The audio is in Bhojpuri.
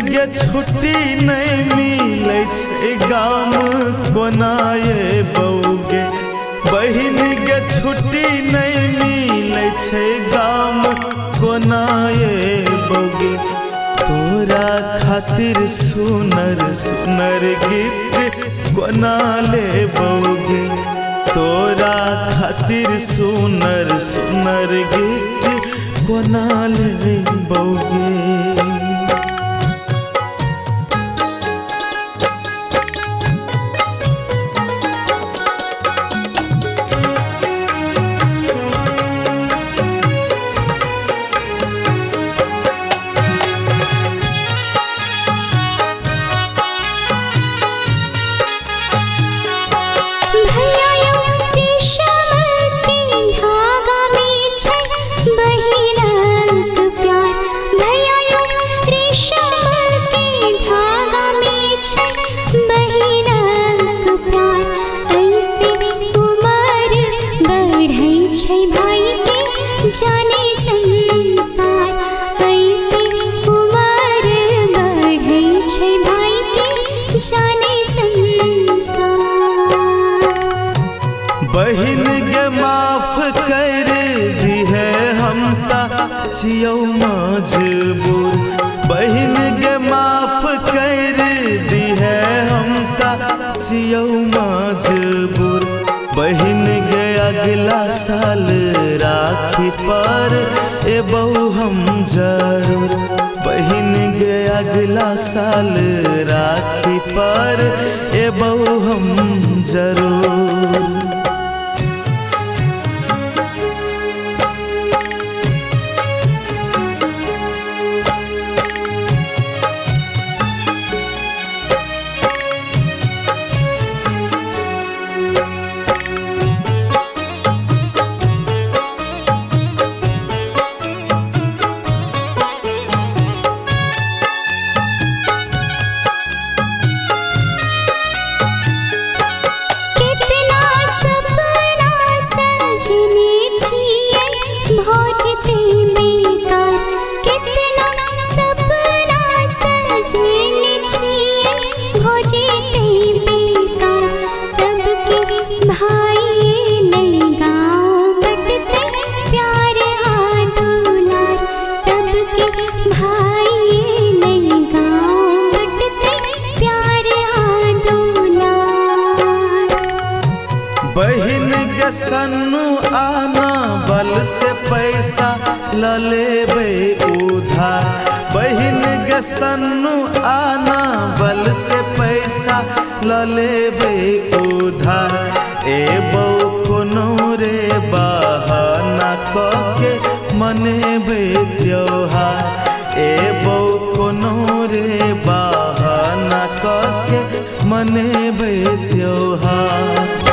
गे छुट्टी नहीं मिले छे गाम कोना ये बौगे। बहिन गे छुट्टी नहीं मिले छे गाम कोना ये बौगे। तोरा खातिर सुनर सुनर गिफ्ट कोना ले बौगे। तोरा खातिर सुनर सुनर गिफ्ट कोना ले बौगे। जाने संसार कैसे उमर बढ़ै छै भाई के जाने संसार। बहिन गे माफ कर दी है हम ता छियौ मजबूर। बहिन गे माफ कर दी है हम ता छियौ मजबूर। बहिन गे अगला साल राखी पर एबौ हम जरूर। बहिन गे अगला साल राखी पर एबौ हम जरूर। बहिन गे सन्नू आना बल से पैसा ल लेबै उधार। बहिन गे सन्नू आना बल से पैसा ल लेबै उधार। एबौ कोनो रे बहाना कके मनेबै त्योहार। एबौ कोनो रे बहाना कके मनेबै त्योहार।